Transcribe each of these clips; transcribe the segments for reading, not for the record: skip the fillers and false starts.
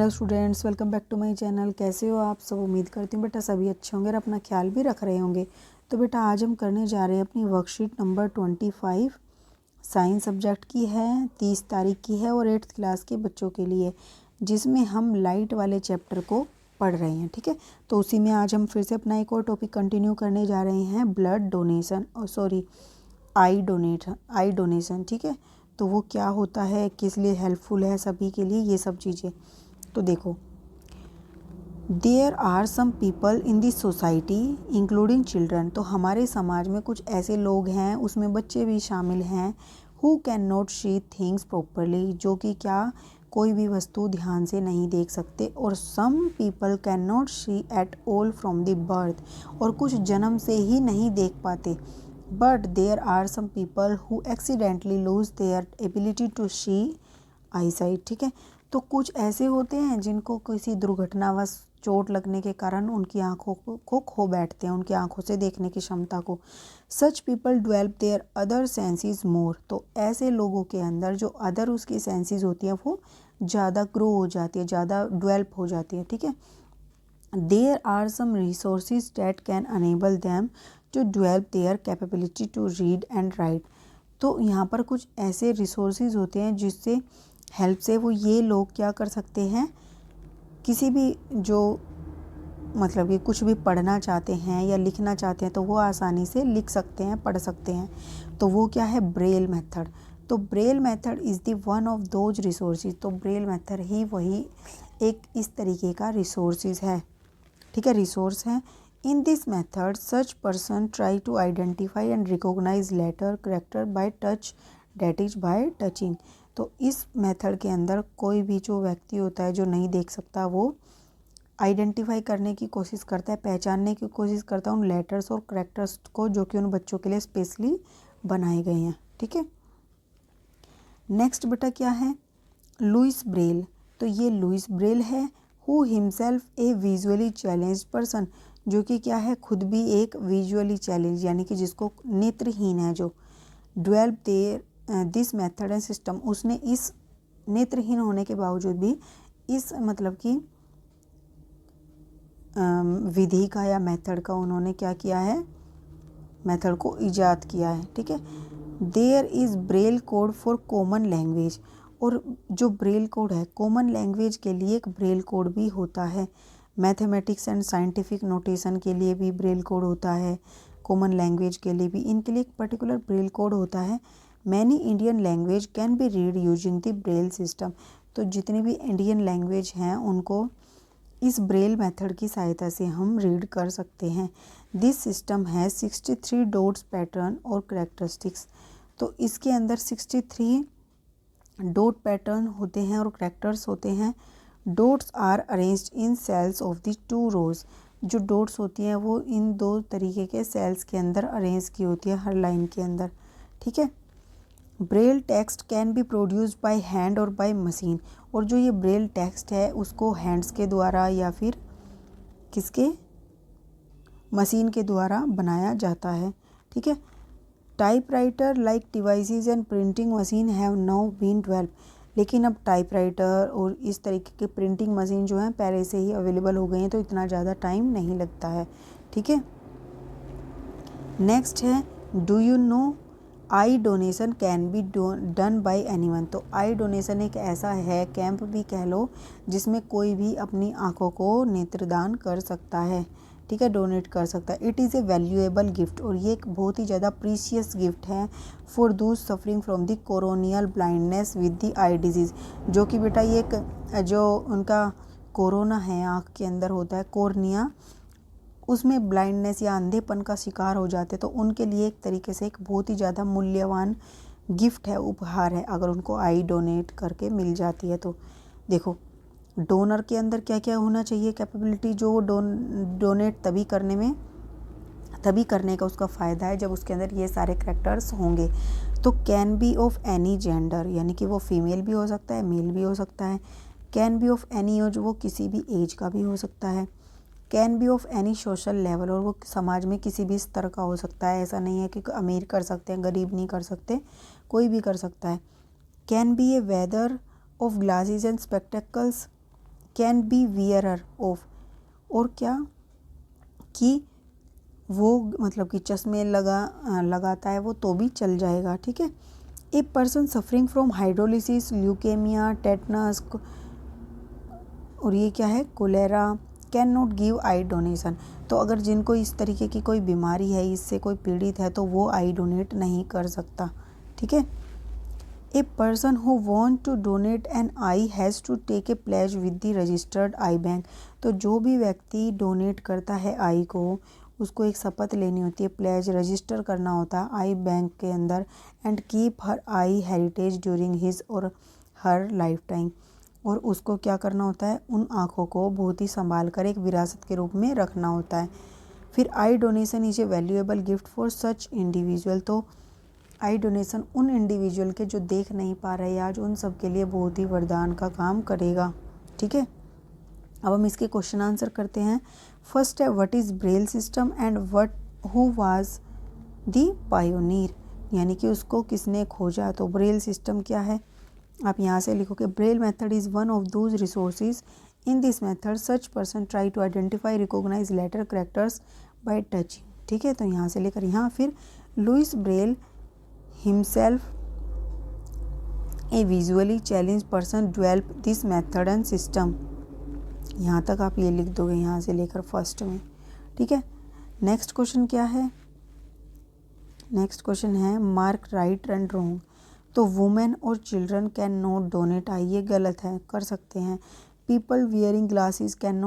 Hello students, welcome back to my channel. कैसे हो आप सब? उम्मीद करती हूँ बेटा सभी अच्छे होंगे और अपना ख्याल भी रख रहे होंगे। तो बेटा आज हम करने जा रहे हैं अपनी वर्कशीट नंबर 25। साइंस सब्जेक्ट की है, 30 तारीख की है और 8th क्लास के बच्चों के लिए, जिसमें हम लाइट वाले चैप्टर को पढ़ रहे हैं। ठीक है, तो उसी में आज हम फिर से अपना एक और टॉपिक कंटिन्यू करने जा रहे हैं, ब्लड डोनेशन आई डोनेशन। ठीक है, तो वो क्या होता है, किस लिए हेल्पफुल है, सभी के लिए ये सब चीज़ें। तो देखो, there are some people in this society including children. तो हमारे समाज में कुछ ऐसे लोग हैं, उसमें बच्चे भी शामिल हैं, who can not see things properly, जो कि क्या कोई भी वस्तु ध्यान से नहीं देख सकते। और some people can not see at all from the birth, और कुछ जन्म से ही नहीं देख पाते। But there are some people who accidentally lose their ability to see eyesight. ठीक है, तो कुछ ऐसे होते हैं जिनको किसी दुर्घटनावश चोट लगने के कारण उनकी आंखों को खो बैठते हैं, उनकी आंखों से देखने की क्षमता को। Such people develop their other senses more. तो ऐसे लोगों के अंदर जो अदर उसकी सेंसेस होती हैं वो ज़्यादा ग्रो हो जाती है, ज़्यादा डेवलप हो जाती है। ठीक है, there are some resources that can enable them to develop their capability to read and write. तो यहाँ पर कुछ ऐसे रिसोर्सेज होते हैं जिससे हेल्प से वो ये लोग क्या कर सकते हैं, किसी भी जो मतलब कि कुछ भी पढ़ना चाहते हैं या लिखना चाहते हैं तो वो आसानी से लिख सकते हैं, पढ़ सकते हैं। तो वो क्या है, ब्रेल मेथड। तो Braille method is the one of those resources. तो ब्रेल मेथड ही वही एक इस तरीके का रिसोर्सेज है। ठीक है, रिसोर्स है। In this method such person try to identify and recognise letter character by touch, that is by touching. तो इस मेथड के अंदर कोई भी जो व्यक्ति होता है जो नहीं देख सकता, वो आइडेंटिफाई करने की कोशिश करता है, पहचानने की कोशिश करता है उन लेटर्स और करेक्टर्स को जो कि उन बच्चों के लिए स्पेशली बनाए गए हैं। ठीक है, नेक्स्ट बेटा क्या है, लुइस ब्रेल। तो ये लुइस ब्रेल है, who himself a visually challenged person, जो कि क्या है, खुद भी एक विजुअली चैलेंज यानी कि जिसको नेत्रहीन है, जो develop their this method and system. उसने इस नेत्रहीन होने के बावजूद भी इस मतलब कि विधि का या मेथड का उन्होंने क्या किया है, मेथड को इजाद किया है। ठीक है, there is Braille code for common language. और जो ब्रेल कोड है, कॉमन लैंग्वेज के लिए एक ब्रेल कोड भी होता है। मैथमेटिक्स एंड साइंटिफिक नोटेशन के लिए भी ब्रेल कोड होता है, कॉमन लैंग्वेज के लिए भी इनके लिए एक पर्टिकुलर ब्रेल कोड होता है। Many Indian language can be read using the Braille system. तो जितनी भी इंडियन लैंग्वेज हैं उनको इस ब्रेल मेथड की सहायता से हम रीड कर सकते हैं। दिस सिस्टम है 63 डॉट्स पैटर्न और करेक्टरिस्टिक्स। तो इसके अंदर 63 डॉट पैटर्न होते हैं और करेक्टर्स होते हैं। Dots are arranged in cells of the 2 rows. जो डॉट्स होती हैं वो इन 2 तरीके के सेल्स के अंदर अरेंज की होती है, हर लाइन के अंदर। ठीक है, Braille text can be produced by hand और बाय मशीन। और जो ये ब्रेल टेक्स्ट है उसको हैंड्स के द्वारा या फिर किसके, मशीन के द्वारा बनाया जाता है। ठीक है, typewriter like devices and printing machine have now been developed. लेकिन अब टाइपराइटर और इस तरीके के प्रिंटिंग मशीन जो हैं पहले से ही अवेलेबल हो गई हैं, तो इतना ज़्यादा टाइम नहीं लगता है। ठीक है, नेक्स्ट है, do you know I donation can be done by anyone. तो आई डोनेशन एक ऐसा है, कैंप भी कह लो, जिसमें कोई भी अपनी आंखों को नेत्रदान कर सकता है। ठीक है, डोनेट कर सकता है। It is a valuable gift, और ये एक बहुत ही ज़्यादा प्रीशियस गिफ्ट है for those suffering from the corneal blindness with the eye disease. जो कि बेटा ये जो उनका कोरोना है, आँख के अंदर होता है कोर्निया, उसमें ब्लाइंडनेस या अंधेपन का शिकार हो जाते, तो उनके लिए एक तरीके से एक बहुत ही ज़्यादा मूल्यवान गिफ्ट है, उपहार है, अगर उनको आई डोनेट करके मिल जाती है। तो देखो, डोनर के अंदर क्या क्या होना चाहिए कैपेबिलिटी, जो डोनेट तभी करने का उसका फ़ायदा है जब उसके अंदर ये सारे करैक्टर्स होंगे। तो can be of any gender, यानी कि वो फीमेल भी हो सकता है, मेल भी हो सकता है। Can B of any as, वो किसी भी एज का भी हो सकता है। Can B of any social level, और वो समाज में किसी भी स्तर का हो सकता है। ऐसा नहीं है कि अमीर कर सकते हैं, गरीब नहीं कर सकते, कोई भी कर सकता है। Can be a wearer of glasses and spectacles. Can be wearer of, और क्या कि वो मतलब कि चश्मे लगाता है वो तो भी चल जाएगा, ठीक है। A person suffering from hydrolysis, leukaemia, tetanus, और ये क्या है, cholera, can not give eye donation. तो अगर जिनको इस तरीके की कोई बीमारी है, इससे कोई पीड़ित है, तो वो आई डोनेट नहीं कर सकता, ठीक है। A person who want to donate an eye has to take a pledge with the registered eye bank. तो जो भी व्यक्ति डोनेट करता है आई को, उसको एक शपथ लेनी होती है, प्लेज रजिस्टर करना होता है आई बैंक के अंदर, and keep her I heritage during his और हर लाइफ टाइम। और उसको क्या करना होता है, उन आँखों को बहुत ही संभाल कर एक विरासत के रूप में रखना होता है। फिर आई donation is a valuable gift for such individual. तो आई डोनेशन उन इंडिविजुअल के जो देख नहीं पा रहे आज, उन सब के लिए बहुत ही वरदान का काम करेगा, ठीक है। अब हम इसके क्वेश्चन आंसर करते हैं। फर्स्ट है what is Braille system and what who was the pioneer, यानी कि उसको किसने खोजा। तो ब्रेल सिस्टम क्या है, आप यहाँ से लिखोगे Braille method is one of those resources in this method such person try to identify recognise letter characters by touching, ठीक है। तो यहाँ से लेकर यहाँ फिर Louis Braille himself a visually challenged person developed this method and system। यहाँ तक आप ये लिख दोगे यहाँ से लेकर फर्स्ट में, ठीक है। नेक्स्ट क्वेश्चन क्या है, नेक्स्ट क्वेश्चन है मार्क राइट एंड रॉन्ग। तो वुमेन और children can not donate eye, ये गलत है, कर सकते हैं। People wearing glasses can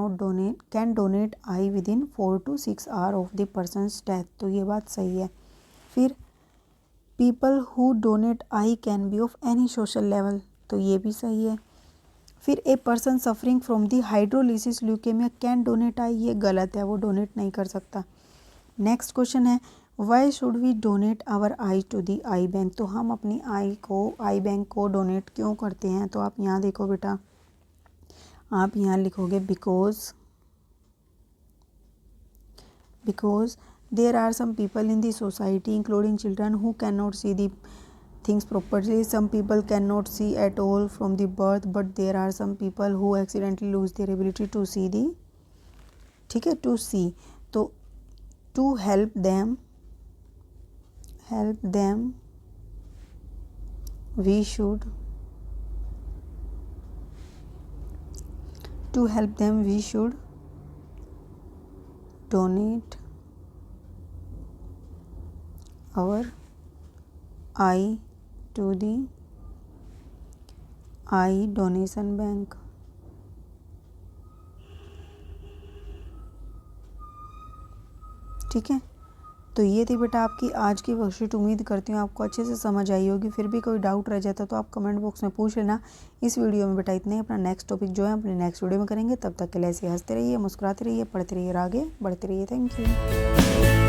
donate I with in 4 to 6 hour of the persons death, तो ये बात सही है। फिर people who donate I can be of any social level, तो ये भी सही है। फिर ए person suffering from the hydrolysis leukaemia can donate eye, ये गलत है, वो डोनेट नहीं कर सकता। नेक्स्ट क्वेश्चन है why should we donate our eye to the eye bank. तो हम अपनी आई बैंक को डोनेट क्यों करते हैं। तो आप यहाँ देखो बेटा, आप यहाँ लिखोगे because there are some people in the society including children who cannot see the things properly. Some people cannot see at all from the birth, but there are some people who accidentally lose their ability to see the, ठीक है, to see। तो to help them we should donate our eye to the eye donation bank, ठीक है। तो ये थी बेटा आपकी आज की वर्कशीट। उम्मीद करती हूँ आपको अच्छे से समझ आई होगी। फिर भी कोई डाउट रह जाता तो आप कमेंट बॉक्स में पूछ लेना। इस वीडियो में बेटा इतने ही। अपना नेक्स्ट टॉपिक जो है अपने नेक्स्ट वीडियो में करेंगे। तब तक के लिए ऐसे हंसते रहिए, मुस्कुराते रहिए, पढ़ते रहिए और आगे बढ़ते रहिए। Thank you.